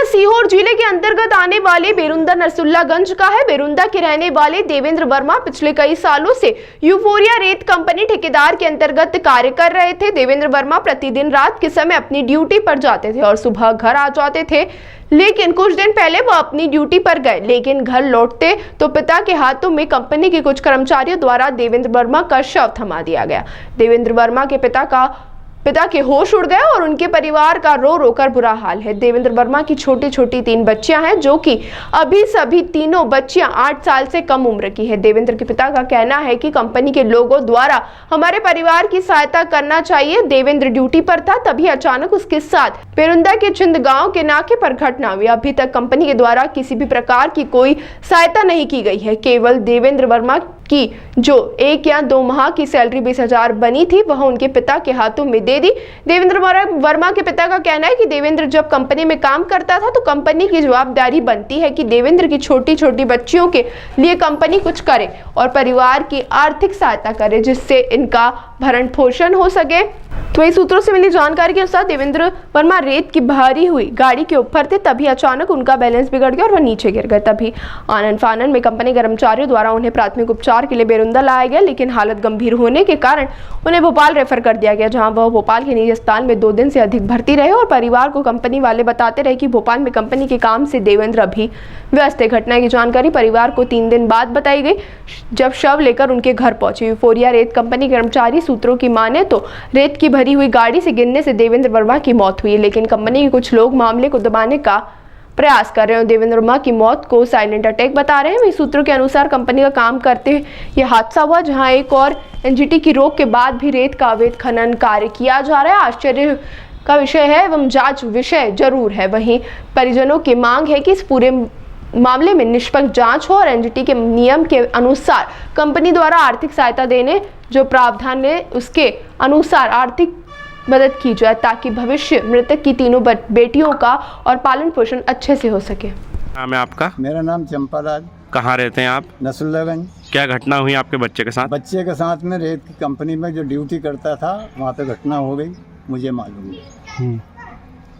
सीहोर जिले के अंतर्गत आने वाले बेरुंदा नरसुल्लागंज का है। बेरुंदा के रहने वाले देवेंद्र वर्मा पिछले कई सालों से यूफोरिया रेत कंपनी ठेकेदार के अंतर्गत कार्य कर रहे थे। देवेंद्र वर्मा प्रतिदिन रात के समय अपनी ड्यूटी पर जाते थे और सुबह घर आ जाते थे, लेकिन कुछ दिन पहले वो अपनी ड्यूटी पर गए, लेकिन घर लौटते तो पिता के हाथों में कंपनी के कुछ कर्मचारियों द्वारा देवेंद्र वर्मा का शव थमा दिया गया। देवेंद्र वर्मा के पिता के होश उड़ गए और उनके परिवार का रो रो कर बुरा हाल है। देवेंद्र वर्मा की छोटी छोटी 3 बच्चियां हैं, जो कि अभी सभी तीनों बच्चियां 8 साल से कम उम्र की है। देवेंद्र के पिता का कहना है कि कंपनी के लोगों द्वारा हमारे परिवार की सहायता करना चाहिए। देवेंद्र ड्यूटी पर था, तभी अचानक उसके साथ बेरुंदा के चिंद गांव के नाके पर घटना हुई। अभी तक कंपनी के द्वारा किसी भी प्रकार की कोई सहायता नहीं की गई है। केवल देवेंद्र वर्मा की जो 1 या 2 माह की सैलरी 20,000 बनी थी, वह उनके पिता के हाथों में दे दी। देवेंद्र वर्मा के पिता का कहना है कि देवेंद्र जब कंपनी में काम करता था तो कंपनी की जवाबदारी बनती है कि देवेंद्र की छोटी छोटी बच्चियों के लिए कंपनी कुछ करे और परिवार की आर्थिक सहायता करे, जिससे इनका भरण पोषण हो सके। तो वही सूत्रों से मिली जानकारी के अनुसार देवेंद्र वर्मा रेत की भरी हुई गाड़ी के ऊपर थे, तभी अचानक उनका बैलेंस बिगड़ गया और वह नीचे गिर गए। तभी आनन फानन में कंपनी कर्मचारियों द्वारा उन्हें प्राथमिक उपचार के लिए बेरुंदा लाया गया, लेकिन हालत गंभीर होने के कारण उन्हें भोपाल रेफर कर दिया गया, जहां वह भोपाल के निजी अस्पताल में 2 दिन से अधिक भर्ती रहे और परिवार को कंपनी वाले बताते रहे कि भोपाल में कंपनी के काम से देवेंद्र अभी व्यस्त है। घटना की जानकारी परिवार को 3 दिन बाद बताई गई, जब शव लेकर उनके घर पहुंचे। यूफोरिया रेत कंपनी कर्मचारी सूत्रों की माने तो रेत की भरी हुई गाड़ी से गिरने से देवेंद्र वर्मा की मौत हुई, लेकिन कंपनी के कुछ लोग मामले को दबाने का प्रयास कर रहे हैं। देवेंद्र वर्मा की मौत को साइलेंट अटैक बता रहे हैं। वही सूत्रों के अनुसार कंपनी का काम करते यह हादसा हुआ, जहां एक और एनजीटी की रोक के बाद भी रेत का अवैध खनन कार्य किया जा रहा है। आश्चर्य का विषय है एवं जांच विषय जरूर है। वहीं परिजनों की मांग है कि इस पूरे मामले में निष्पक्ष जांच हो और एनजीटी के नियम के अनुसार कंपनी द्वारा आर्थिक सहायता देने जो प्रावधान है उसके अनुसार आर्थिक मदद की जाए, ताकि भविष्य मृतक की तीनों बेटियों का और पालन पोषण अच्छे से हो सके। नाम है आपका? मेरा नाम चंपाराज। कहाँ रहते हैं आप? नसरुल्लागंज। क्या घटना हुई आपके बच्चे के साथ? बच्चे के साथ में रेत की कंपनी में जो ड्यूटी करता था, वहाँ पे घटना हो गई, मुझे मालूम है।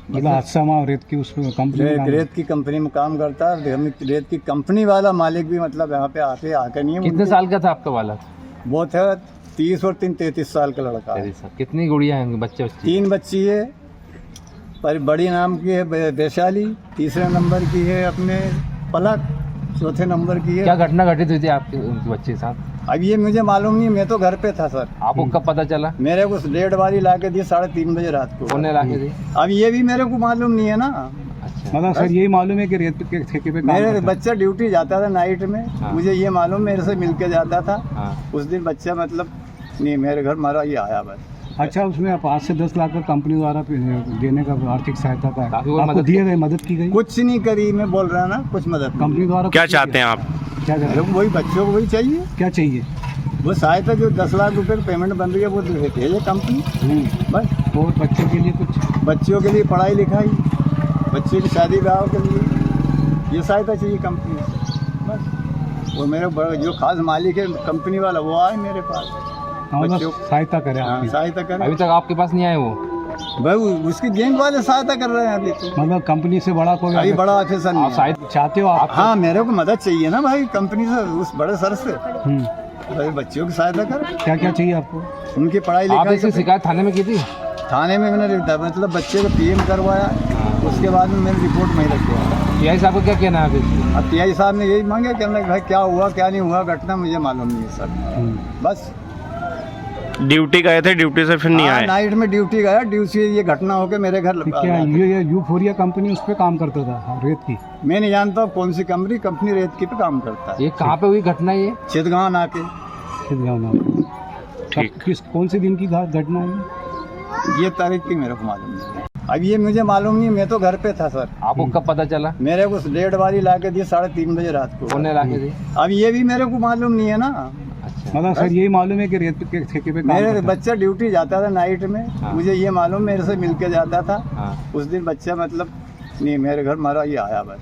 मतलब हादसा वहाँ रेत की उस कंपनी रेत की कंपनी में काम करता है। रेत की कंपनी वाला मालिक भी मतलब यहाँ पे आके नहीं है। कितने साल का था आपका बालक? वो था 30 और 33 साल का लड़का है। कितनी गुड़िया हैं बच्चे? 3 बच्ची है, पर बड़ी नाम की है वैशाली, तीसरे नंबर की है अपने पलक, चौथे नंबर की है। क्या घटना घटित हुई थी आपके बच्चे के साथ? अब ये मुझे मालूम नहीं, मैं तो घर पे था सर। आपको कब पता चला? मेरे को डेढ़ बारी ला के दी 3:30 बजे रात को। कौन ला के दी? अब ये भी मेरे को मालूम नहीं है ना। अच्छा। मतलब सर यही मालूम है कि रेत के ठेके पे मेरे बच्चा ड्यूटी जाता था नाइट में। हाँ। मुझे ये मालूम, मेरे से मिल के जाता था। हाँ। उस दिन बच्चा मतलब नहीं मेरे घर मरा, ये आया बस। अच्छा, उसमें 5 से 10 लाख का कंपनी द्वारा देने का आर्थिक सहायता का आपको दिए गए, मदद की गई? कुछ नहीं करी, मैं बोल रहा ना, कुछ मदद कंपनी द्वारा। क्या चाहते हैं आप? क्या चाहते हैं? वही बच्चों को वही चाहिए। क्या चाहिए? वो सहायता जो 10 लाख रुपए की पेमेंट बन रही है वो देती है ये कंपनी। बस। और बच्चों के लिए कुछ? बच्चियों के लिए पढ़ाई लिखाई, बच्चे की शादी ब्याह के लिए ये सहायता चाहिए कंपनी से, बस। और मेरे बड़ा जो खास मालिक है कंपनी वाला, वो आए मेरे पास, सहायता करे। सहायता करे। अभी तक आपके पास नहीं आए वो? भाई उसकी गैंग वाले सहायता कर रहे हैं अभी तो। मतलब कंपनी से बड़ा कोई अभी बड़ा ऑफिसर नहीं है। चाहते हो आप? हाँ, मेरे को मदद चाहिए ना भाई कंपनी से, उस बड़े सर से। भाई बच्चियों की सहायता कर। क्या क्या चाहिए आपको? उनकी पढ़ाई लिखाई। आपने शिकायत थाने में की थी? थाने में मैंने मतलब बच्चे को पीएम करवाया, उसके बाद में मैंने रिपोर्ट में रख दिया। पीआई साहब को क्या कहना है अभी? अब पीआई साहब ने यही मांगे कि भाई क्या हुआ क्या नहीं हुआ घटना, मुझे मालूम नहीं है सर। बस ड्यूटी गए थे, ड्यूटी से फिर नहीं आए? नाइट में ड्यूटी गया, ड्यूटी से ये घटना होके मेरे घर। क्या ये यूफोरिया कंपनी उस पे काम करता था रेत की? मैं नहीं जानता कौन सी कंपनी रेत की पे काम करता है। ये कहाँ पे हुई घटना? ये चितगांव नाके। ठीक। कौन से दिन की घटना है? ये तारीख की मेरे को मालूम नहीं। अब ये मुझे मालूम नहीं, मैं तो घर पे था सर। आपको कब पता चला? मेरे को 1:30 बारी ला के दी 3:30 बजे रात को। कौन ला के दी? अब ये भी मेरे को मालूम नहीं है ना। अच्छा। मतलब सर यही मालूम है कि रेत के ठेके पे मेरे बच्चा ड्यूटी जाता था नाइट में। हाँ। मुझे ये मालूम, मेरे से मिल के जाता था। हाँ। उस दिन बच्चा मतलब नहीं मेरे घर मरा, ये आया बस।